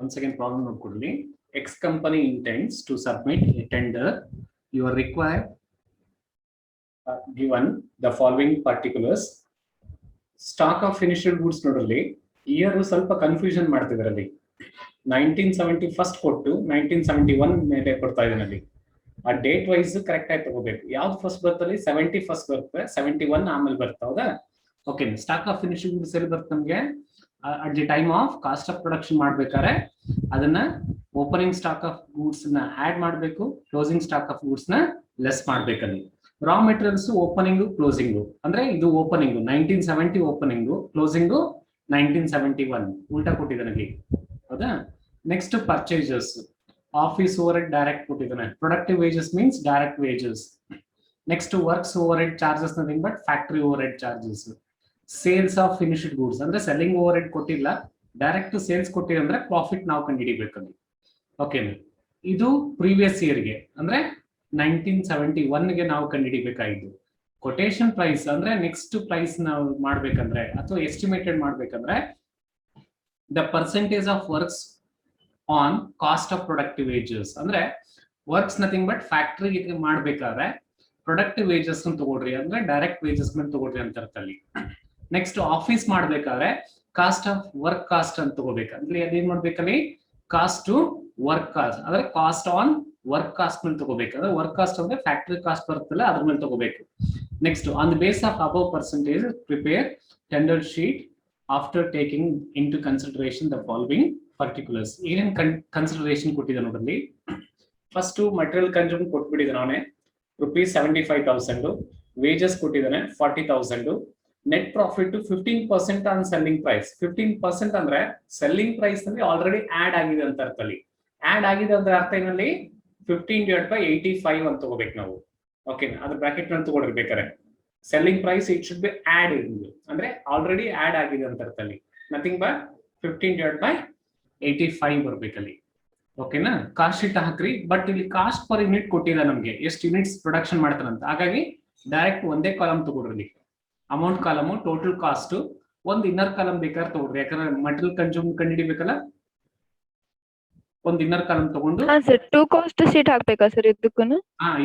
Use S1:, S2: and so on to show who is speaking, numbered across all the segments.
S1: once again problem ನೋಡ್ಕೊಳ್ಳಿ. X company intends to submit a tender. You are required given the following particulars. Stock of finished goods ನೋಡಲಿ year ಸ್ವಲ್ಪ confusion ಮಾಡ್ತಿದ್ದಾರೆ ಅಲ್ಲಿ. 1970 first ಕೊಟ್ಟು 1971 ಮೇಲೆ ಕೊಡ್ತಾ ಇದ್ದಾನೆ ಅಲ್ಲಿ. ಆ ಡೇಟ್ ವೈಸ್ ಕರೆಕ್ಟ್ ಆಗಿ ತಗೋಬೇಕು. ಯಾವ್ದು ಫಸ್ಟ್ ಬರ್ತಲ್ಲಿ 70 ಫಸ್ಟ್ ಬರುತ್ತೆ, 71 ಆಮೇಲೆ ಬರ್ತಾ ಹೌದಾ. Okay, stock of finishing goods ಎಲ್ಲಿ ಬರುತ್ತೆ ನಮಗೆ? At the time of cost of production ಮಾಡ್ಬೇಕಾದ್ರೆ ಅದನ್ನ ಓಪನಿಂಗ್ ಸ್ಟಾಕ್ ಆಫ್ ಗೂಡ್ಸ್ ನ ಆಡ್ ಮಾಡಬೇಕು, ಕ್ಲೋಸಿಂಗ್ ಸ್ಟಾಕ್ ಆಫ್ ಗೂಡ್ಸ್ ನ ಲೆಸ್ ಮಾಡ್ಬೇಕಲ್ಲಿ. ರಾ ಮೆಟೀರಿಯಲ್ಸ್ ಓಪನಿಂಗು ಕ್ಲೋಸಿಂಗು ಅಂದ್ರೆ ಇದು ಓಪನಿಂಗು 1970 ಓಪನಿಂಗು, ಕ್ಲೋಸಿಂಗು 1971 ಉಲ್ಟಾ ಕೊಟ್ಟಿದ್ದಾನೆ ಹೌದಾ. Next purchases, office overhead direct ಕೊಟ್ಟಿದ್ದಾನೆ. Productive wages means direct wages. Next works overhead charges nothing but factory overhead charges. Sales of finished goods ಅಂದ್ರೆ selling overhead ಕೊಟ್ಟಿಲ್ಲ, direct sales ಕೊಟ್ಟಿಲ್ಲ ಅಂದ್ರೆ profit ನಾವು ಕಂಡುಹಿಡಿಬೇಕಲ್ಲಿ. Okay, ಇದು previous ಇಯರ್ಗೆ ಅಂದ್ರೆ 1971ಗೆ ನಾವು ಕಂಡುಹಿಡಿಬೇಕಾಗಿದ್ದು. ಕೊಟೇಶನ್ ಪ್ರೈಸ್ ಅಂದ್ರೆ ನೆಕ್ಸ್ಟ್ ಪ್ರೈಸ್ ನಾವು ಮಾಡ್ಬೇಕಂದ್ರೆ ಅಥವಾ ಎಸ್ಟಿಮೇಟೆಡ್ ಮಾಡ್ಬೇಕಂದ್ರೆ the percentage of works on cost of productive wages ಅಂದ್ರೆ ವರ್ಕ್ಸ್ ನಥಿಂಗ್ ಬಟ್ ಫ್ಯಾಕ್ಟರಿ ಮಾಡ್ಬೇಕಾದ್ರೆ ಪ್ರೊಡಕ್ಟಿವ್ ವೇಜಸ್ ತಗೊಳ್ರಿ ಅಂದ್ರೆ ಡೈರೆಕ್ಟ್ ವೇಜಸ್ ಮೇಲೆ ತಗೊಳ್ರಿ ಅಂತ ಅರ್ಥಲ್ಲಿ. ನೆಕ್ಸ್ಟ್ ಆಫೀಸ್ ಮಾಡ್ಬೇಕಾದ್ರೆ ಕಾಸ್ಟ್ ಆಫ್ ವರ್ಕ್ ಕಾಸ್ಟ್ ಅಂತ ತಗೋಬೇಕಂದ್ರೆ ಅದೇನ್ ಮಾಡ್ಬೇಕಲ್ಲಿ ಕಾಸ್ಟ್ ಟು ವರ್ಕ್ ಕಾಸ್ಟ್ ಅಂದ್ರೆ ಕಾಸ್ಟ್ ಆನ್ ವರ್ಕ್ ಕಾಸ್ಟ್ ಮೇಲೆ ತಗೋಬೇಕಂದ್ರೆ ವರ್ಕ್ ಕಾಸ್ಟ್ ಅಂದ್ರೆ ಫ್ಯಾಕ್ಟರಿ ಕಾಸ್ಟ್ ಬರುತ್ತಲ್ಲ ಅದ್ರ ಮೇಲೆ ತಗೋಬೇಕು. Next on the base of above percentage prepare tender sheet after taking into consideration the following particulars. ಏನೇನ್ ಕನ್ಸಿಡರೇಷನ್ ಕೊಟ್ಟಿದ್ದಾನೆ ನೋಡ್ರಿ. ಫಸ್ಟ್ ಮಟೀರಿಯಲ್ ಕನ್ಸ್ಯೂಮ್ ಕೊಟ್ಬಿಟ್ಟಿದ್ದಾನೆ ಅವನೇ ₹75,000, ವೇಜಸ್ ಕೊಟ್ಟಿದ್ದಾನೆ 40,000, net profit 15% on selling price. 15% ಅಂದ್ರೆ ಸೆಲ್ಲಿಂಗ್ ಪ್ರೈಸ್ ನಲ್ಲಿ ಆಲ್ರೆಡಿ ಆಡ್ ಆಗಿದೆ ಅಂತ ಅರ್ಥಲ್ಲಿ. Add ಆಗಿದೆ ಅಂದ್ರೆ ಅರ್ಥ ಏನಲ್ಲಿ 15/85 ಅಂತ ತಗೋಬೇಕು ನಾವು. ಓಕೆ, ಅದ್ರ ಬ್ರಾಕೆಟ್ ನಲ್ಲಿ ತಗೊಂಡಿರ್ಬೇಕಾರೆ selling price it should be add ಅಂದ್ರೆ ಆಲ್ರೆಡಿ ಆಡ್ ಆಗಿದೆ ಅಂತ ಅರ್ಥಲ್ಲಿ. ನಥಿಂಗ್ ಬಟ್ 15/85 ಬರ್ಬೇಕಲ್ಲಿ. ಓಕೆನಾ, ಕಾಸ್ಟ್ ಶೀಟ್ ಹಾಕ್ರಿ. ಬಟ್ ಇಲ್ಲಿ ಕಾಸ್ಟ್ ಪರ್ ಯೂನಿಟ್ ಕೊಟ್ಟಿಲ್ಲ ನಮ್ಗೆ, ಎಷ್ಟು ಯೂನಿಟ್ಸ್ ಪ್ರೊಡಕ್ಷನ್ ಮಾಡ್ತಾರಂತ. ಹಾಗಾಗಿ ಡೈರೆಕ್ಟ್ ಒಂದೇ ಕಾಲಮ್ ತಗೊಳ್ರಿ, ಅಮೌಂಟ್ ಕಾಲಮ್ ಟೋಟಲ್ ಕಾಸ್ಟ್. ಒಂದು ಇನ್ನರ್ ಕಾಲಮ್ ಬೇಕಾದ್ರೆ ತಗೊಳ್ರಿ, ಯಾಕಂದ್ರೆ ಮಟೀರಿಯಲ್ ಕನ್ಸ್ಯೂಮ್ ಕಂಡುಹಿಡಿಬೇಕಲ್ಲ. ಒಂದು ಇನ್ನರ್ ಕಾಲಮ್ ತಗೊಂಡು
S2: ಟೂ ಕಾಸ್ಟ್ ಶೀಟ್ ಹಾಕ್ಬೇಕಾ ಸರ್ ಇದಕ್ಕೂ?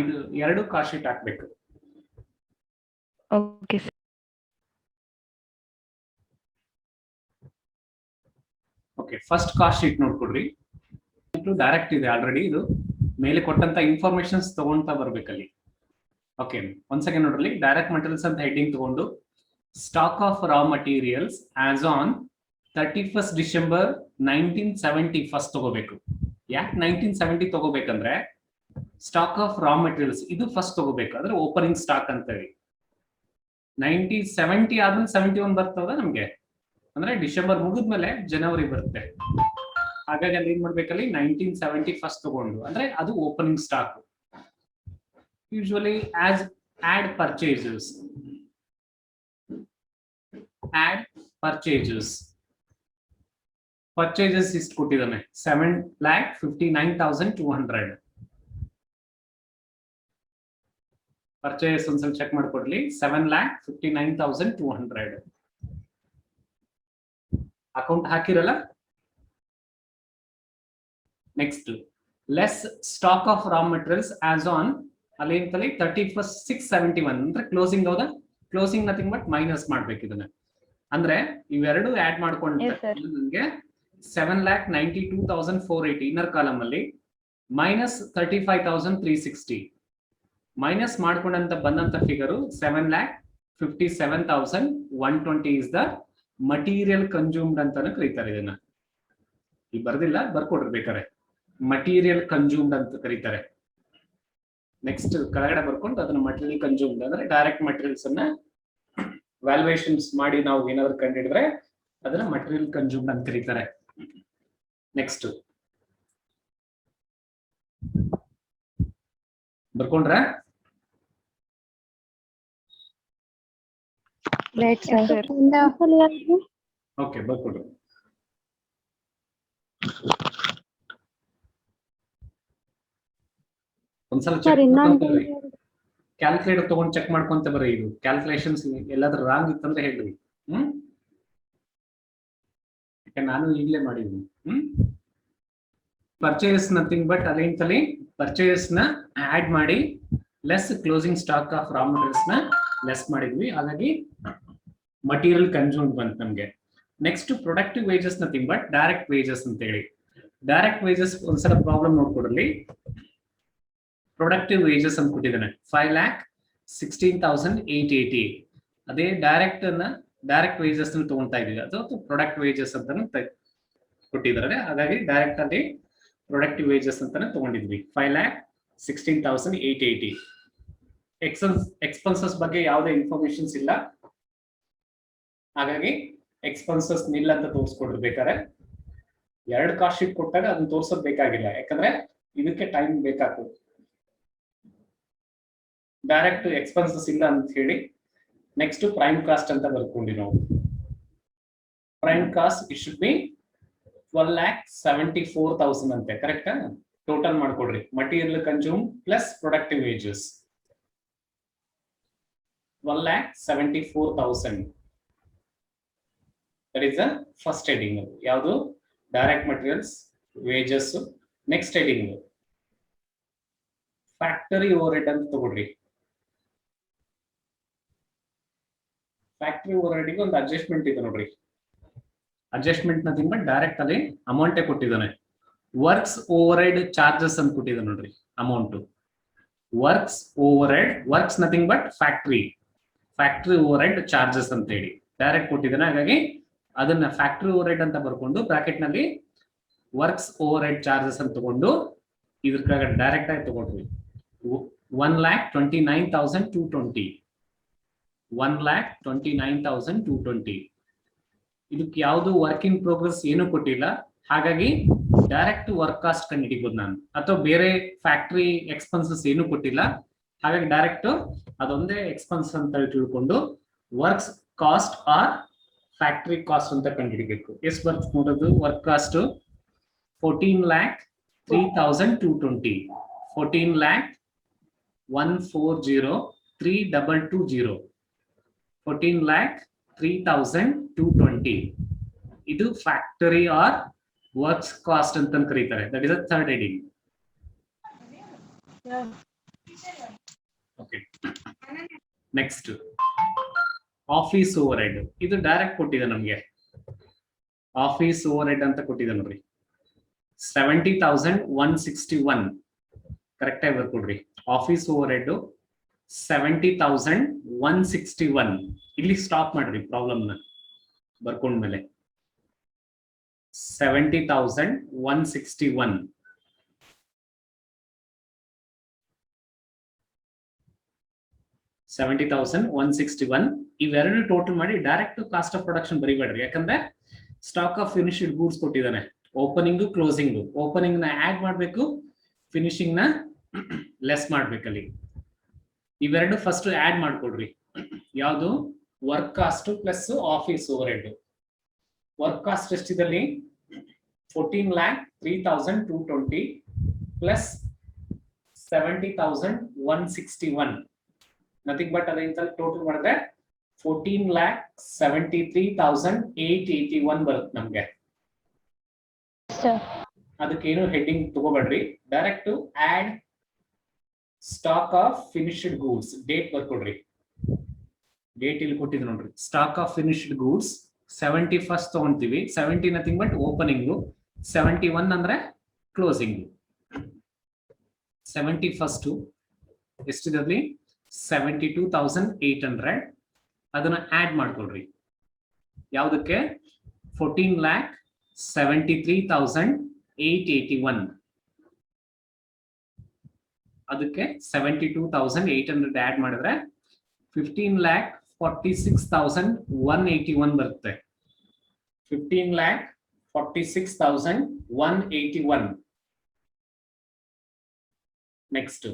S1: ಇದು ಎರಡು ಕಾಸ್ಟ್ ಶೀಟ್ ಹಾಕ್ಬೇಕು.
S2: Okay sir.
S1: Okay, first cost sheet ನೋಡ್ಕೊಡ್ರಿ. ಡೈರೆಕ್ಟ್ ಇದೆ ಆಲ್ರೆಡಿ, ಇದು ಮೇಲೆ ಕೊಟ್ಟಂತ ಇನ್ಫಾರ್ಮೇಶನ್ಸ್ ತಗೊಂತಾ ಬರ್ಬೇಕಲ್ಲಿ. ಓಕೆ, ಒಂದ್ ಸೆಕೆಂಡ್ ನೋಡ್ರಿ. ಡೈರೆಕ್ಟ್ ಮಟೀರಿಯಲ್ಸ್ ಅಂತ ಹೆಡ್ಡಿಂಗ್ ತಗೊಂಡು stock of raw materials as on 31st December 1970 first ತಗೋಬೇಕು. ಯಾಕೆ 1970 ತಗೋಬೇಕಂದ್ರೆ ಸ್ಟಾಕ್ ಆಫ್ ರಾ ಮಟೀರಿಯಲ್ಸ್ ಇದು ಫಸ್ಟ್ ತಗೋಬೇಕು, ಅಂದ್ರೆ ಓಪನಿಂಗ್ ಸ್ಟಾಕ್ ಅಂತ ಹೇಳಿ. 1970 ಆದ್ಮೇಲೆ 71 ಬರ್ತದ ನಮ್ಗೆ, ಅಂದ್ರೆ ಡಿಸೆಂಬರ್ ಮುಗಿದ್ಮೇಲೆ ಜನವರಿ ಬರುತ್ತೆ. ಹಾಗಾಗಿ ಅಲ್ಲಿ ಏನ್ ಮಾಡ್ಬೇಕಲ್ಲಿ 1970 ಫಸ್ಟ್ ತಗೊಂಡು ಅಂದ್ರೆ ಅದು opening stock. Usually as add purchases ಇಷ್ಟು ಕೊಟ್ಟಿದ್ದಾನೆ 7,59,200. ಪರ್ಚೇಸ್ ಒಂದ್ಸಲ ಚೆಕ್ ಮಾಡ್ಕೊಡ್ಲಿ. 7,59,200 ಅಕೌಂಟ್ ಹಾಕಿರಲ್ಲ. Next less stock of raw materials as on ಅಲ್ಲಿ ಅಂತಲ್ಲಿ 31st 6/71 ಅಂದ್ರೆ ಕ್ಲೋಸಿಂಗ್. ಹೌದಾ, ಕ್ಲೋಸಿಂಗ್ ನಥಿಂಗ್ ಬಟ್ ಮೈನಸ್ ಮಾಡ್ಬೇಕು ಇದನ್ನ. ಅಂದ್ರೆ ಇವೆರಡು ಆಡ್ ಮಾಡ್ಕೊಂಡ್ರೆ ನಮ್ಗೆ 7,92,480 ಇನ್ನರ್ ಕಾಲಮ್ ಅಲ್ಲಿ ಮೈನಸ್ 35,360 ಮೈನಸ್ ಮಾಡ್ಕೊಂಡಂತ ಬಂದಂತ figure 7,57,120 is the material consumed ಅಂತಾನು ಕರೀತಾರೆ ಇದನ್ನ. ಈ ಬರ್ದಿಲ್ಲ, ಬರ್ಕೊಡ್ಬೇಕಾರೆ ಮಟೀರಿಯಲ್ ಕನ್ಸ್ಯೂಮ್ಡ್ ಅಂತ ಕರೀತಾರೆ. ನೆಕ್ಸ್ಟ್ ಕೆಳಗಡೆ ಬರ್ಕೊಂಡು ಅದನ್ನ ಮಟೀರಿಯಲ್ ಕನ್ಸ್ಯೂಮ್ಡ್ ಅಂದ್ರೆ ಡೈರೆಕ್ಟ್ ಮಟೀರಿಯಲ್ಸ್ ಅನ್ನ ವ್ಯಾಲ್ಯೂಯೇಷನ್ಸ್ ಮಾಡಿ ನಾವು ಏನಾದ್ರು ಕಂಡಿಡಿದ್ರೆ ಅದನ್ನ ಮಟೀರಿಯಲ್ ಕನ್ಸ್ಯೂಮ್ಡ್ ಅಂತ ಕರೀತಾರೆ. ನೆಕ್ಸ್ಟ್ ಬರ್ಕೊಂಡ್ರೆ ಓಕೆ, ಬರ್ಕೊಡ್ರಿ. ಒಂದ್ಸಲ ಕ್ಯಾಲ್ಕುಲೇಟರ್ ತಗೊಂಡು ಚೆಕ್ ಮಾಡ್ಕೊಂತ ಬರ್ರಿ. ಇದು ಕ್ಯಾಲ್ಕುಲೇಷನ್ಸ್ ಎಲ್ಲಾದ್ರೂ ರಾಂಗ್ ಇತ್ತಂದ್ರೆ ಹೇಳ್ರಿ. ಯಾಕೆ ನಾನು ಈಗಲೇ ಮಾಡಿದ್ದೀನಿ. ಪರ್ಚೇಸ್ ನಥಿಂಗ್ ಬಟ್ ಅದೇಂತಲ್ಲಿ ಪರ್ಚೇಸ್ ನ ಆಡ್ ಮಾಡಿ less closing stock of raw materials ನ ಲೆಸ್ ಮಾಡಿದ್ವಿ, ಹಾಗಾಗಿ ಮಟೀರಿಯಲ್ ಕನ್ಸ್ಯೂಮ್ ಬಂತು ನಮ್ಗೆ. Next productive wages nothing but direct wages ಅಂತ ಹೇಳಿ. ಡೈರೆಕ್ಟ್ ವೇಜಸ್ ಒಂದ್ಸಲ ಪ್ರಾಬ್ಲಮ್ ನೋಡ್ಕೊಡ್ರಿ. ಪ್ರೊಡಕ್ಟಿವ್ ವೇಜಸ್ ಅಂತ ಕೊಟ್ಟಿದ್ದಾನೆ 5,16,880. ಅದೇ ಡೈರೆಕ್ಟ್ ವೇಜಸ್ ತಗೊಳ್ತಾ ಇದೀವಿ, ಅದು ಪ್ರೊಡಕ್ಟ್ ವೇಜಸ್ ಅಂತಾನು ಕೊಟ್ಟಿದ್ದಾರೆ. ಹಾಗಾಗಿ ಡೈರೆಕ್ಟ್ ಅಲ್ಲಿ ಪ್ರೊಡಕ್ಟಿವ್ ವೇಜಸ್ ಅಂತಾನೆ ತಗೊಂಡಿದ್ವಿ 5,16,880. ಎಕ್ಸ್ಪೆನ್ಸಸ್ ಬಗ್ಗೆ ಯಾವುದೇ ಇನ್ಫಾರ್ಮೇಶನ್ಸ್ ಇಲ್ಲ, ಹಾಗಾಗಿ ಎಕ್ಸ್ಪೆನ್ಸಸ್ ನಿಲ್ ಅಂತ ತೋರಿಸ್ಕೊಡ್ಬೇಕಾರೆ 2 ಕಾಸ್ಟ್ ಶೀಟ್ ಕೊಟ್ಟಾಗ ಅದನ್ನ ತೋರ್ಸೋದ್ ಬೇಕಾಗಿಲ್ಲ, ಯಾಕಂದ್ರೆ ಇದಕ್ಕೆ ಟೈಮ್ ಬೇಕಾಗ್ತದೆ. ಡೈರೆಕ್ಟ್ ಎಕ್ಸ್ಪೆನ್ಸಸ್ ಇಲ್ಲ ಅಂತ ಹೇಳಿ ನೆಕ್ಸ್ಟ್ ಪ್ರೈಮ್ ಕಾಸ್ಟ್ ಅಂತ ಬರ್ಕೊಂಡಿ ನಾವು. Prime cost it should be 12,74,000 ಅಂತೆ, ಕರೆಕ್ಟಾ? ಟೋಟಲ್ ಮಾಡ್ಕೊಡ್ರಿ. Material consume plus productive wages 12,74,000. That is the first heading. ಯಾವುದು? Direct materials wages. Next heading factory overhead ಅಂತ ತಗೊಳ್ರಿ. ಫ್ಯಾಕ್ಟರಿ ಓವರ್ ಹೆಡ್ ಒಂದು ಅಡ್ಜಸ್ಟ್ಮೆಂಟ್ ಇದೆ ನೋಡ್ರಿ. ಅಡ್ಜಸ್ಟ್ಮೆಂಟ್ ನಥಿಂಗ್ ಬಟ್ ಡೈರೆಕ್ಟ್ ಅಲ್ಲಿ ಅಮೌಂಟ್ ಕೊಟ್ಟಿದ್ದಾನೆ. ವರ್ಕ್ಸ್ ಓವರ್ ಹೆಡ್ ಚಾರ್ಜಸ್ ಅಂತ ಕೊಟ್ಟಿದ್ದಾನೆ ನೋಡ್ರಿ amount. Works overhead, works nothing but factory overhead charges ಅಂತ ಹೇಳಿ ಡೈರೆಕ್ಟ್ ಕೊಟ್ಟಿದ್ದಾನೆ. ಹಾಗಾಗಿ ಅದನ್ನ ಫ್ಯಾಕ್ಟರಿ ಓವರ್ ಹೆಡ್ ಅಂತ ಬರ್ಕೊಂಡು ಬ್ರಾಕೆಟ್ ನಲ್ಲಿ ವರ್ಕ್ಸ್ ಓವರ್ ಹೆಡ್ ಚಾರ್ಜಸ್ ಅಂತ ತಗೊಂಡು ಇದ್ರ ಡೈರೆಕ್ಟ್ ಆಗಿ ತಗೊಂಡ್ವಿ 1,29,220. 1,29,220. ಇದಕ್ಕೆ ಯಾವುದು ವರ್ಕ್ ಇನ್ ಪ್ರೋಗ್ರೆಸ್ ಏನು ಕೊಟ್ಟಿಲ್ಲ, ಹಾಗಾಗಿ ಡೈರೆಕ್ಟ್ ವರ್ಕ್ ಕಾಸ್ಟ್ ಕಂಡು ಹಿಡಿಬಹುದು ನಾನು. ಅಥವಾ ಬೇರೆ ಫ್ಯಾಕ್ಟರಿ ಎಕ್ಸ್ಪೆನ್ಸಸ್ ಏನು ಕೊಟ್ಟಿಲ್ಲ, ಹಾಗಾಗಿ ಡೈರೆಕ್ಟ್ ಅದೊಂದೇ ಎಕ್ಸ್ಪೆನ್ಸ್ ಅಂತ ತಿಳ್ಕೊಂಡು works cost or factory cost ಅಂತ ಕಂಡು ಹಿಡಿಬೇಕು. ಎಷ್ಟು ಬರ್ತ್ ನೋಡೋದು? Work cost 14,03,220. 14,140,322. 14,03,220. ಇದು ಫ್ಯಾಕ್ಟರಿ ಆರ್ ವರ್ಕ್ಸ್ ಕಾಸ್ಟ್ ಅಂತ ಕರೀತಾರೆ. That is a third heading. Okay, next office over head. ಇದು ಡೈರೆಕ್ಟ್ ಕೊಟ್ಟಿದೆ ನಮ್ಗೆ. ಆಫೀಸ್ ಓವರ್ ಹೆಡ್ ಅಂತ ಕೊಟ್ಟಿದೆ ನೋಡ್ರಿ 70,161. ಕರೆಕ್ಟ್ ಆಗಿ ಬರ್ಕೊಡ್ರಿ. Office over head 70,161. ಇಲ್ಲಿ ಸ್ಟಾಪ್ ಮಾಡ್ರಿ ಪ್ರಾಬ್ಲಮ್ ನ ಬರ್ಕೊಂಡ್ಮೇಲೆ 70,161. ಇವೆರಡು ಟೋಟಲ್ ಮಾಡಿ ಡೈರೆಕ್ಟ್ ಕಾಸ್ಟ್ ಆಫ್ ಪ್ರೊಡಕ್ಷನ್ ಬರಿಬೇಡ್ರಿ, ಯಾಕಂದ್ರೆ ಸ್ಟಾಕ್ ಆಫ್ ಫಿನಿಶ್ಡ್ ಗೂಡ್ಸ್ ಕೊಟ್ಟಿದ್ದಾನೆ. ಓಪನಿಂಗ್ ಕ್ಲೋಸಿಂಗ್, ಓಪನಿಂಗ್ ನ ಆಡ್ ಮಾಡ್ಬೇಕು, ಫಿನಿಶಿಂಗ್ ನ ಲೆಸ್ ಮಾಡ್ಬೇಕಲ್ಲಿ. ಇವೆರಡು ಫಸ್ಟ್ ಆಡ್ ಮಾಡ್ಕೊಡ್ರಿ. ಯಾವುದು? Work cost plus office overhead. Work cost ಎಷ್ಟಿದಲ್ಲಿ 14,03,220 ಪ್ಲಸ್ 70,161. ನಥಿಂಗ್ ಬಟ್ ಅದೇಂತ ಟೋಟಲ್ ಮಾಡಿದ್ರೆ 14,73,881 ಬರುತ್ತೆ ನಮ್ಗೆ. ಅದಕ್ಕೇನು ಹೆಡ್ಡಿಂಗ್ ತಗೋಬೇಡ್ರಿ, direct add stock of finished goods. Date ಬರ್ಕೊಡ್ರಿ. ಡೇಟ್ ಇಲ್ಲಿ ಕೊಟ್ಟಿದ್ರು ನೋಡ್ರಿ. Stock of finished goods 71 ತಗೊಂತೀವಿ. 70 nothing but opening, 71 ಅಂದ್ರೆ ಕ್ಲೋಸಿಂಗು. 71 ಎಷ್ಟಿದ್ರಲ್ಲಿ 72,800. ಅದನ್ನ ಆಡ್ ಮಾಡ್ಕೊಳ್ರಿ. ಯಾವುದಕ್ಕೆ? 14,73,881. ಅದಕ್ಕೆ 72,800 ಆಡ್ ಮಾಡಿದ್ರೆ 15,46,181 ಬರುತ್ತೆ. 15,46,181. Next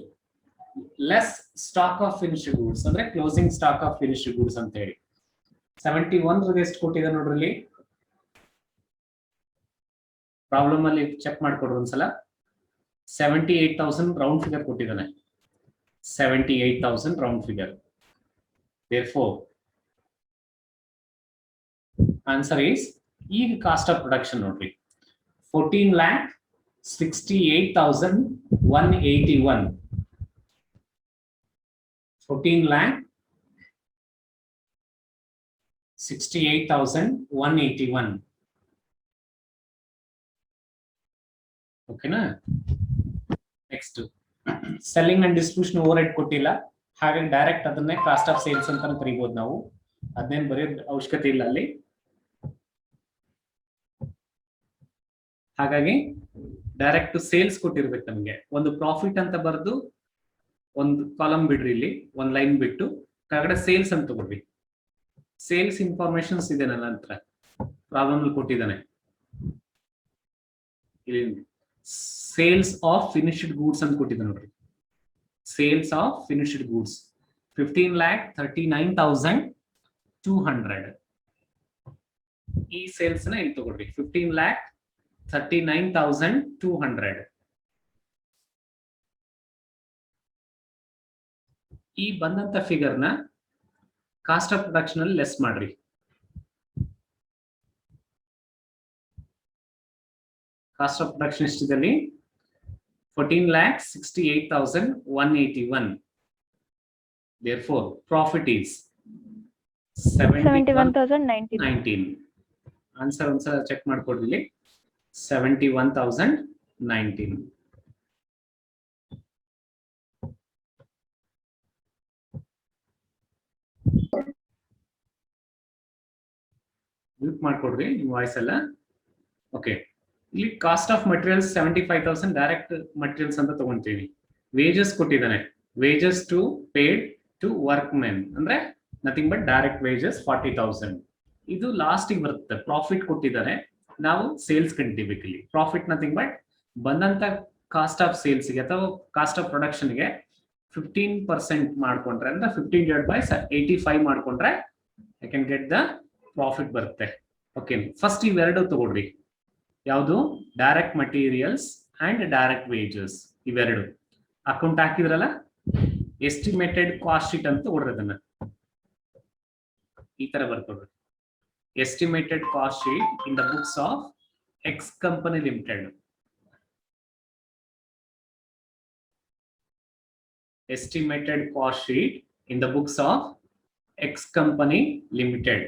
S1: less stock of finished goods ಅಂದ್ರೆ closing stock of finished goods ಅಂತ ಹೇಳಿ 71 ಎಷ್ಟು ಕೊಟ್ಟಿದೆ ನೋಡ್ರಿ. ಪ್ರಾಬ್ಲಮ್ ಅಲ್ಲಿ ಚೆಕ್ ಮಾಡ್ಕೊಡ್ರಿ ಒಂದ್ಸಲ. 78,000 ರೌಂಡ್ ಫಿಗರ್ ಕೊಟ್ಟಿದ್ದಾನೆ. 78,000 round figure. Therefore, answer is ಈಗ ಕಾಸ್ಟ್ ಆಫ್ ಪ್ರೊಡಕ್ಷನ್ ನೋಡ್ರಿ 14,73,881. 68,181. 14 lakh 68,181. ಓಕೆನಾ? Next selling and distribution over head ಕೊಟ್ಟಿಲ್ಲ, ಹಾಗಾಗಿ ಡೈರೆಕ್ಟ್ ಅದನ್ನೇ ಕಾಸ್ಟ್ ಆಫ್ ಸೇಲ್ಸ್ ಅಂತ ಕರಿಬಹುದು ನಾವು. ಅದನ್ನೇನು ಬರೆಯೋದು ಅವಶ್ಯಕತೆ ಇಲ್ಲ ಅಲ್ಲಿ. ಹಾಗಾಗಿ ಡೈರೆಕ್ಟ್ ಸೇಲ್ಸ್ ಕೊಟ್ಟಿರ್ಬೇಕು ನಮಗೆ. ಒಂದು ಪ್ರಾಫಿಟ್ ಅಂತ ಬರೆದು ಒಂದು ಕಾಲಮ್ ಬಿಡ್ರಿ, ಇಲ್ಲಿ ಒಂದು ಲೈನ್ ಬಿಟ್ಟು ಕೆಳಗಡೆ ಸೇಲ್ಸ್ ಅಂತ ತಗೊಳ್ರಿ. ಸೇಲ್ಸ್ ಇನ್ಫಾರ್ಮೇಶನ್ಸ್ ಇದೆ ನನ್ನ ಹತ್ರ, ಪ್ರಾಬ್ಲಮ್ ಅಲ್ಲಿ ಕೊಟ್ಟಿದ್ದಾನೆ. ಇಲ್ಲಿ ಸೇಲ್ಸ್ ಆಫ್ ಫಿನಿಶ್ಡ್ ಗೂಡ್ಸ್ ಅಂತ ಕೊಟ್ಟಿದ್ದಾನೆ ನೋಡ್ರಿ. Sales of finished goods 15,39,200. ಈ ಸೇಲ್ಸ್ ನ ಇಲ್ಲಿ ತಗೊಳ್ರಿ, 15,39,200. ಈ ಬಂದಂತ ಫಿಗರ್ ನ ಕಾಸ್ಟ್ ಆಫ್ ಪ್ರೊಡಕ್ಷನ್ ಅಲ್ಲಿ ಲೆಸ್ ಮಾಡ್ರಿ. ಕಾಸ್ಟ್ ಆಫ್ ಪ್ರೊಡಕ್ಷನ್ ಎಷ್ಟಿದೆ? 14,68,181. Therefore, profit is 71,019. Answer once check ಮಾಡ್ಕೊಡ್ಲಿ. 71,019. ಮ್ಯೂಟ್ ಮಾಡ್ಕೊಡ್ರಿ ನಿಮ್ಮ ವಾಯ್ಸ್ ಎಲ್ಲ. ಓಕೆ, ಇಲ್ಲಿ cost of materials 75,000 direct materials ಅಂತ ತಗೊಂತೀವಿ. ವೇಜಸ್ ಕೊಟ್ಟಿದ್ದಾನೆ, wages to paid to workmen ಅಂದ್ರೆ ನಥಿಂಗ್ ಬಟ್ ಡೈರೆಕ್ಟ್ ವೇಜಸ್ 40,000. ಇದು ಲಾಸ್ಟ್ ಗೆ ಬರುತ್ತೆ. ಪ್ರಾಫಿಟ್ ಕೊಟ್ಟಿದ್ದಾರೆ, ನಾವು ಸೇಲ್ಸ್ ಕಂಡಿಬೇಕು. ಇಲ್ಲಿ ಪ್ರಾಫಿಟ್ ನಥಿಂಗ್ ಬಟ್ ಬಂದಂತ ಕಾಸ್ಟ್ ಆಫ್ ಸೇಲ್ಸ್ ಗೆ ಅಥವಾ ಕಾಸ್ಟ್ ಆಫ್ ಪ್ರೊಡಕ್ಷನ್ ಗೆ 15% ಮಾಡ್ಕೊಂಡ್ರೆ ಅಂದ್ರೆ 15/85 ಮಾಡ್ಕೊಂಡ್ರೆ I can get the profit ಬರುತ್ತೆ. ಓಕೆ, ಫಸ್ಟ್ ಇವೆರಡು ತಗೊಳ್ರಿ. ಯಾವುದು? Direct materials and direct wages. ಇವೆರಡು ಅಕೌಂಟ್ ಹಾಕಿದ್ರಲ್ಲ, ಎಸ್ಟಿಮೇಟೆಡ್ ಕಾಸ್ಟ್ ಶೀಟ್ ಅಂತ ತಗೊಳ್ರಿ. ಅದನ್ನ ಈ ತರ ಬರ್ಕೊಡ್ರಿ. Estimated cost sheet in the books of X company limited. Estimated cost sheet in the books of X company limited.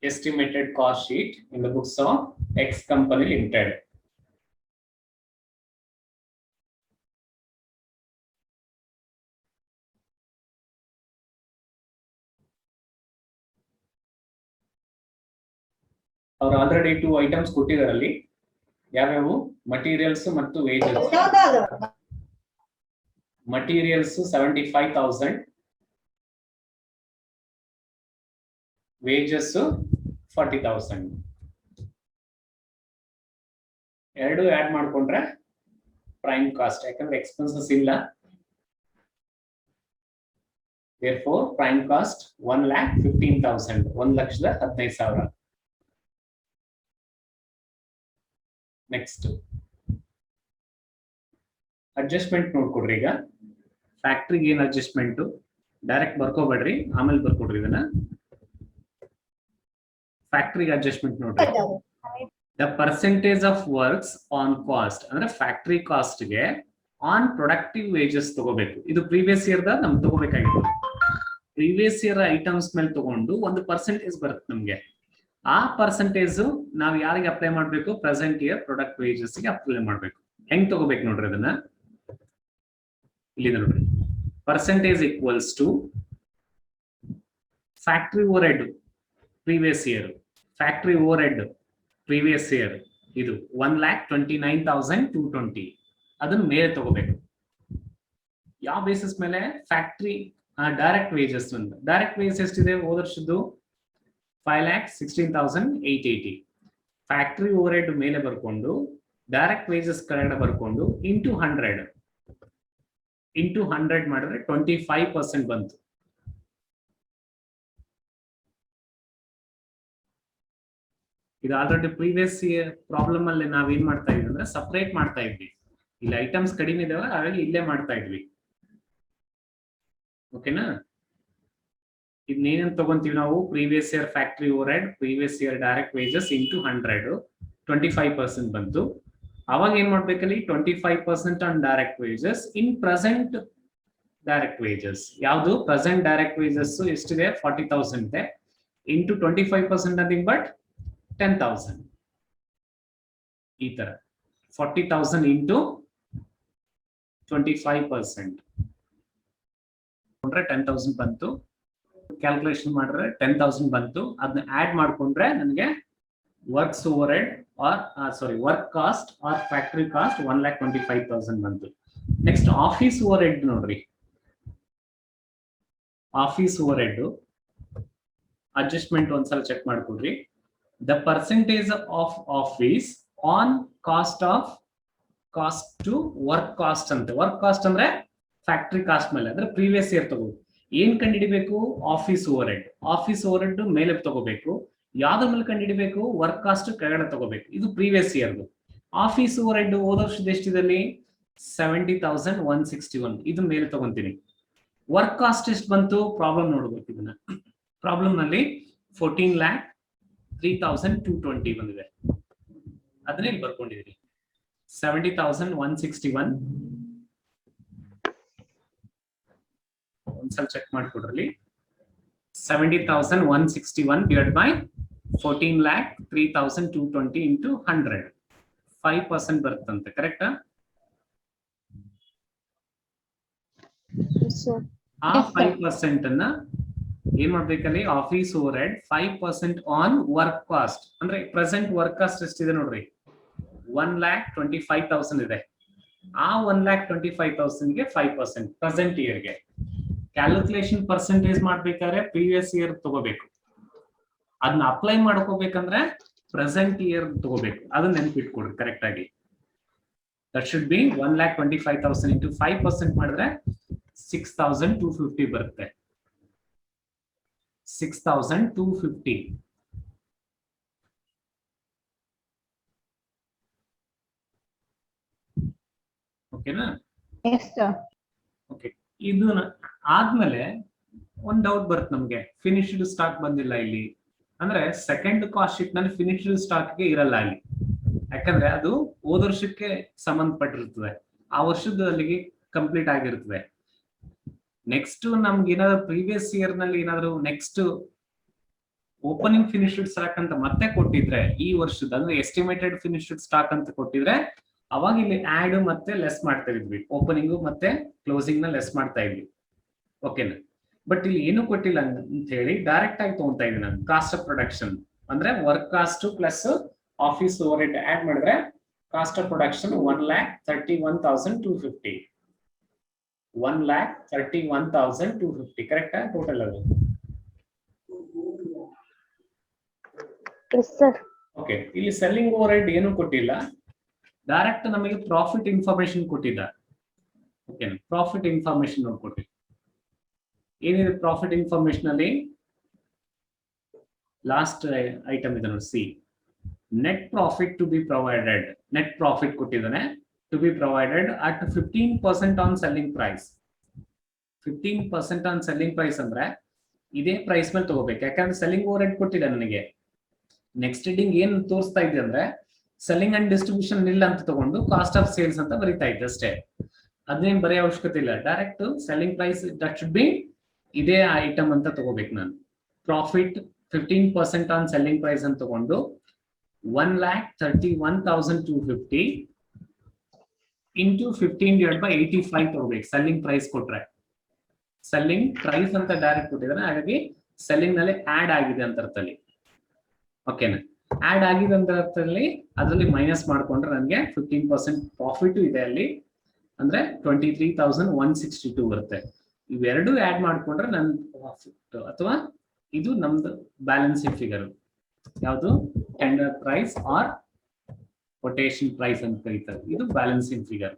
S1: Estimated cost sheet in the books of X company limited. ಅವರು already 2 items ಕೊಟ್ಟಿದ್ದಾರಲ್ಲಿ. ಯಾವ್ಯಾವು? Materials ಮತ್ತು wages. Materials 75,000, wages 40,000. ಎರಡು add ಮಾಡ್ಕೊಂಡ್ರೆ prime cost, ಯಾಕಂದ್ರೆ expenses ಇಲ್ಲ. therefore prime cost 1,15,000, 1,15,000. Next adjustment ನೋಡ್ಕೊಡ್ರಿ. ಈಗ ಫ್ಯಾಕ್ಟ್ರಿಗೆ ಏನ್ ಅಡ್ಜಸ್ಟ್ಮೆಂಟ್ ಡೈರೆಕ್ಟ್ ಬರ್ಕೋಬೇಡ್ರಿ, ಆಮೇಲೆ ಬರ್ಕೊಡ್ರಿ. ಇದನ್ನ ಫ್ಯಾಕ್ಟ್ರಿಗೆ ಅಡ್ಜಸ್ಟ್ಮೆಂಟ್ ನೋಡ್ರಿ. The percentage of works on cost ಅಂದ್ರೆ ಫ್ಯಾಕ್ಟ್ರಿ ಕಾಸ್ಟ್ ಗೆ ಆನ್ ಪ್ರೊಡಕ್ಟಿವ್ ವೇಜಸ್ ತಗೋಬೇಕು. ಇದು ಪ್ರೀವಿಯಸ್ ಇಯರ್ ದ ನಮ್ಗೆ ತಗೋಬೇಕಾಗಿತ್ತು. ಪ್ರೀವಿಯಸ್ ಇಯರ್ ಐಟಮ್ಸ್ ಮೇಲೆ ತಗೊಂಡು ಒಂದು ಪರ್ಸೆಂಟೇಜ್ ಬರುತ್ತೆ ನಮ್ಗೆ. ಆ ಪರ್ಸೆಂಟೇಜ್ ನಾವು ಯಾರಿಗೆ ಅಪ್ಲೈ ಮಾಡ್ಬೇಕು? ಪ್ರೆಸೆಂಟ್ ಇಯರ್ ಪ್ರಾಡಕ್ಟ್ ವೇಜಸ್ ಗೆ ಅಪ್ಲೈ ಮಾಡ್ಬೇಕು. ಹೆಂಗ್ ತಗೋಬೇಕು ನೋಡ್ರಿ ಅದನ್ನ. ಇಲ್ಲಿ ನೋಡ್ರಿ, percentage equals to factory overhead previous year, factory overhead previous year ಇದು 1,29,220. ಅದನ್ನ ಮೇಲೆ ತಗೋಬೇಕು. ಯಾವ ಬೇಸಿಸ್ ಮೇಲೆ? Factory direct wages. Direct wages ಎಷ್ಟಿದೆ ಹೋದ ವರ್ಷದ್ದು? 5,16,880. ಫ್ಯಾಕ್ಟ್ರಿ ಓವರ್ ಹೆಡ್ ಮೇಲೆ ಬರ್ಕೊಂಡು ಡೈರೆಕ್ಟ್ ವೇಜಸ್ ಕೆಳಗಡೆ ಬರ್ಕೊಂಡು ಇಂಟು 100 ಮಾಡಿದ್ರೆ 25% ಬಂತು. ಇದು ಆಲ್ರೆಡಿ ಪ್ರೀವಿಯಸ್ ಪ್ರಾಬ್ಲಮ್ ಅಲ್ಲಿ ನಾವೇನ್ ಮಾಡ್ತಾ ಇದ್ವಿ ಅಂದ್ರೆ ಸಪರೇಟ್ ಮಾಡ್ತಾ ಇದ್ವಿ. ಇಲ್ಲಿ ಐಟಮ್ಸ್ ಕಡಿಮೆ ಇದಾವೆ, ಹಾಗಾಗಿ ಇಲ್ಲೇ ಮಾಡ್ತಾ ಇದ್ವಿ. ಓಕೆನಾ? ಇದನ್ನೇನಂತ ತಗೊಂತೀವಿ ನಾವು, previous year factory overhead, previous year direct wages into 100, 25% ಬಂತು. ಅವಾಗ ಏನ್ ಮಾಡ್ಬೇಕಲ್ಲಿ, 25% on direct wages in present direct wages. ಯಾವುದು ಪ್ರೆಸೆಂಟ್ ಡೈರೆಕ್ಟ್ ವೇಜಸ್ ಎಷ್ಟಿದೆ, 40,000 ಇದೆ, ಇಂಟು 25% ನಥಿಂಗ್ ಬಟ್ 10,000. ಈ ತರ 40,000 ಇಂಟು 25% 10,000 ಬಂತು. ಕ್ಯಾಲ್ಕುಲೇಷನ್ ಮಾಡಿದ್ರೆ 10,000 ಬಂತು. ಅದನ್ನ ಆಡ್ ಮಾಡ್ಕೊಂಡ್ರೆ ನನಗೆ works overhead work cost or factory cost 1,25,000 ಬಂತು. ನೆಕ್ಸ್ಟ್ ಆಫೀಸ್ ಓವರ್ ಹೆಡ್ ನೋಡ್ರಿ, ಆಫೀಸ್ ಓವರ್ ಹೆಡ್ ಅಡ್ಜಸ್ಟ್ಮೆಂಟ್ ಒಂದ್ಸಲ ಚೆಕ್ ಮಾಡ್ಕೊಡ್ರಿ. The percentage of office on cost to work cost ಅಂತ. ವರ್ಕ್ ಕಾಸ್ಟ್ ಅಂದ್ರೆ ಫ್ಯಾಕ್ಟರಿ ಕಾಸ್ಟ್ ಮೇಲೆ, ಅಂದ್ರೆ ಪ್ರೀವಿಯಸ್ ಇಯರ್ ತಗೋ. ಏನ್ ಕಂಡುಹಿಡಿಬೇಕು, office overhead. Office overhead ಮೇಲೆ ತಗೋಬೇಕು. ಯಾವ್ದ್ರ ಮೇಲೆ ಕಂಡುಹಿಡಿಬೇಕು, ವರ್ಕ್ ಕಾಸ್ಟ್ ಕೆಳಗಡೆ ತಗೋಬೇಕು. ಇದು ಪ್ರೀವಿಯಸ್ ಇಯರ್ದು. ಆಫೀಸ್ ಓವರ್ ಹೆಡ್ ಹೋದ ವರ್ಷದ ಎಷ್ಟಿದಲ್ಲಿ 70,161, ಇದು ಮೇಲೆ ತಗೊಂತೀನಿ. ವರ್ಕ್ ಕಾಸ್ಟ್ ಎಷ್ಟು ಬಂತು, ಪ್ರಾಬ್ಲಮ್ ನೋಡ್ಬೇಕು. ಇದನ್ನ ಪ್ರಾಬ್ಲಮ್ ನಲ್ಲಿ 14,03,220 ಬಂದಿದೆ. ಅದನ್ನ ಇಲ್ಲಿ ಬರ್ಕೊಂಡಿದ್ದೀರಿ. 70,161 ಒಂದ್ಸಲ ಚೆಕ್ ಮಾಡ್ಕೊಡ್ರಿ. 70,161 divided by 14,03,220 into 100, 5% ಬರುತ್ತಂತೆ. ಕರೆಕ್ಟಾ? ಆ 5% ಅನ್ನ ಏನ್ ಮಾಡ್ಬೇಕಲ್ಲಿ, office overhead 5% on work cost. ಅಂದ್ರೆ ಪ್ರೆಸೆಂಟ್ ವರ್ಕ್ ಕಾಸ್ಟ್ ಎಷ್ಟಿದೆ ನೋಡ್ರಿ, 1,25,000 ಇದೆ. ಆ 1,25,000 ಗೆ 5% ಪ್ರೆಸೆಂಟ್ ಇಯರ್ಗೆ. ಕ್ಯಾಲ್ಕುಲೇಷನ್ ಪರ್ಸೆಂಟೇಜ್ ಮಾಡ್ಬೇಕಾದ್ರೆ ಪ್ರೀವಿಯಸ್ ಇಯರ್ ತಗೋಬೇಕು. ಅದನ್ನ ಅಪ್ಲೈ ಮಾಡ್ಕೋಬೇಕಂದ್ರೆ ಪ್ರೆಸೆಂಟ್ ಇಯರ್ ತಗೋಬೇಕು. ಅದನ್ನ ನೆನಪಿಟ್ಕೊಡ್ರಿ ಕರೆಕ್ಟ್ ಆಗಿ. ದಟ್ ಶುಡ್ ಬಿ 1,25,000 ಇಂಟು 5% ಮಾಡಿದ್ರೆ 6,250 ಬರುತ್ತೆ. 6,250. ಓಕೆನಾ? ಓಕೆ. ಇದು ಆದ್ಮೇಲೆ ಒಂದ್ ಡೌಟ್ ಬರುತ್ತೆ ನಮ್ಗೆ, ಫಿನಿಶ್ಡ್ ಸ್ಟಾಕ್ ಬಂದಿಲ್ಲ ಇಲ್ಲಿ ಅಂದ್ರೆ ಸೆಕೆಂಡ್ ಕಾಸ್ಟ್ ಶೀಟ್ ನಲ್ಲಿ ಫಿನಿಶ್ಡ್ ಸ್ಟಾಕ್ ಗೆ ಇರಲ್ಲ ಅಲ್ಲಿ. ಯಾಕಂದ್ರೆ ಅದು ಹೋದ ವರ್ಷಕ್ಕೆ ಸಂಬಂಧಪಟ್ಟಿರ್ತದೆ, ಆ ವರ್ಷದ ಅಲ್ಲಿಗೆ ಕಂಪ್ಲೀಟ್ ಆಗಿರ್ತದೆ. ನೆಕ್ಸ್ಟ್ ನಮ್ಗೆ ಏನಾದ್ರು ಪ್ರೀವಿಯಸ್ ಇಯರ್ ನಲ್ಲಿ ಏನಾದ್ರು ನೆಕ್ಸ್ಟ್ ಓಪನಿಂಗ್ ಫಿನಿಶ್ಡ್ ಸ್ಟಾಕ್ ಅಂತ ಮತ್ತೆ ಕೊಟ್ಟಿದ್ರೆ, ಈ ವರ್ಷದ ಅಂದ್ರೆ ಎಸ್ಟಿಮೇಟೆಡ್ ಫಿನಿಶ್ಡ್ ಸ್ಟಾಕ್ ಅಂತ ಕೊಟ್ಟಿದ್ರೆ, ಅವಾಗ ಇಲ್ಲಿ ಆಡ್ ಮತ್ತೆ ಲೆಸ್ ಮಾಡ್ತಾ ಇದ್ವಿ. ಓಪನಿಂಗ್ ಮತ್ತೆ ಕ್ಲೋಸಿಂಗ್ ನ ಲೆಸ್ ಮಾಡ್ತಾ ಇದ್ವಿ. ಓಕೆನಾ? ಬಟ್ ಇಲ್ಲಿ ಏನು ಕೊಟ್ಟಿಲ್ಲ ಅಂತ ಹೇಳಿ ಡೈರೆಕ್ಟ್ ಆಗಿ ತಗೊಂತಾ ಇದ್ದೀನಿ ನಾನು. ಕಾಸ್ಟ್ ಆಫ್ ಪ್ರೊಡಕ್ಷನ್ ಅಂದ್ರೆ work cost plus office overhead add ಮಾಡಿದ್ರೆ ಕಾಸ್ಟ್ ಆಫ್ ಪ್ರೊಡಕ್ಷನ್ 1,31,250. 1,31,250 ಕರೆಕ್ಟಾ ಟೋಟಲ್ ಅದು? ಓಕೆ. ಇಲ್ಲಿ ಸೆಲ್ಲಿಂಗ್ ಓವರ್ ಹೆಡ್ ಏನು ಕೊಟ್ಟಿಲ್ಲ, ಡೈರೆಕ್ಟ್ ನಮಗೆ ಪ್ರಾಫಿಟ್ ಇನ್ಫಾರ್ಮೇಶನ್ ಕೊಟ್ಟಿದ್ದ. ಓಕೆ, ಪ್ರಾಫಿಟ್ ಇನ್ಫಾರ್ಮೇಶನ್ ನೋಡ್ಕೊಟ್ಟಿ. ಏನಿದೆ ಪ್ರಾಫಿಟ್ ಇನ್ಫಾರ್ಮೇಶನ್ ಅಲ್ಲಿ? ಲಾಸ್ಟ್ ಐಟಮ್ ಇದೆ ನೋಡಿ, C net profit to be provided. Net profit ಕೊಟ್ಟಿದ್ದಾನೆ, to be provided at 15% on selling price. 15% on selling price ಅಂದ್ರೆ ಇದೇ ಪ್ರೈಸ್ ಮೇಲೆ ತಗೋಬೇಕು. ಯಾಕಂದ್ರೆ ಸೆಲ್ಲಿಂಗ್ ಓವರ್ ಹೆಡ್ ಕೊಟ್ಟಿದೆ ನನಗೆ. ನೆಕ್ಸ್ಟ್ ಹೆಡಿಂಗ್ ಏನ್ ತೋರಿಸ್ತಾ ಇದೆ ಅಂದ್ರೆ ಸೆಲ್ಲಿಂಗ್ ಅಂಡ್ ಡಿಸ್ಟ್ರಿಬ್ಯೂಷನ್ ನಿಲ್ ಅಂತ ತಗೊಂಡು ಕಾಸ್ಟ್ ಆಫ್ ಸೇಲ್ಸ್ ಅಂತ ಬರೀತಾ ಇದ್ದೆ ಅಷ್ಟೇ. ಅದನ್ನೇನು ಬರೆಯೋ ಅವಶ್ಯಕತೆ ಇಲ್ಲ. Direct selling price that should be ಇದೇ ಐಟಮ್ ಅಂತ ತಗೋಬೇಕು ನಾನು. ಪ್ರಾಫಿಟ್ 15% ಆನ್ ಸೆಲ್ಲಿಂಗ್ ಪ್ರೈಸ್ ಅಂತ ತಗೊಂಡು 1,31,250 ಇಂಟು 15 divided by 85 ತಗೋಬೇಕು. ಸೆಲ್ಲಿಂಗ್ ಪ್ರೈಸ್ ಕೊಟ್ರೆ, ಸೆಲ್ಲಿಂಗ್ ಪ್ರೈಸ್ ಅಂತ ಡೈರೆಕ್ಟ್ ಕೊಟ್ಟಿದ್ರೆ, ಹಾಗಾಗಿ ಸೆಲ್ಲಿಂಗ್ ನಲ್ಲಿ ಆಡ್ ಆಗಿದೆ ಅಂತ ಅರ್ಥದಲ್ಲಿ. ಓಕೆನಾ? ಆಡ್ ಆಗಿದೆ ಅಂತ ಅರ್ಥದಲ್ಲಿ ಅದರಲ್ಲಿ ಮೈನಸ್ ಮಾಡ್ಕೊಂಡ್ರೆ ನನಗೆ 15% ಪ್ರಾಫಿಟ್ ಇದೆ ಅಲ್ಲಿ, ಅಂದ್ರೆ 23,162 ಬರುತ್ತೆ. ಇವೆರಡು ಆಡ್ ಮಾಡ್ಕೊಂಡ್ರೆ ನನ್ನ ಪ್ರಾಫಿಟ್, ಅಥವಾ ಇದು ನಮ್ದು ಬ್ಯಾಲೆನ್ಸಿಂಗ್ ಫಿಗರ್. ಯಾವುದು? Tender price or quotation price ಅಂತ ಕರೀತಾರೆ. ಇದು ಬ್ಯಾಲೆನ್ಸಿಂಗ್ ಫಿಗರ್.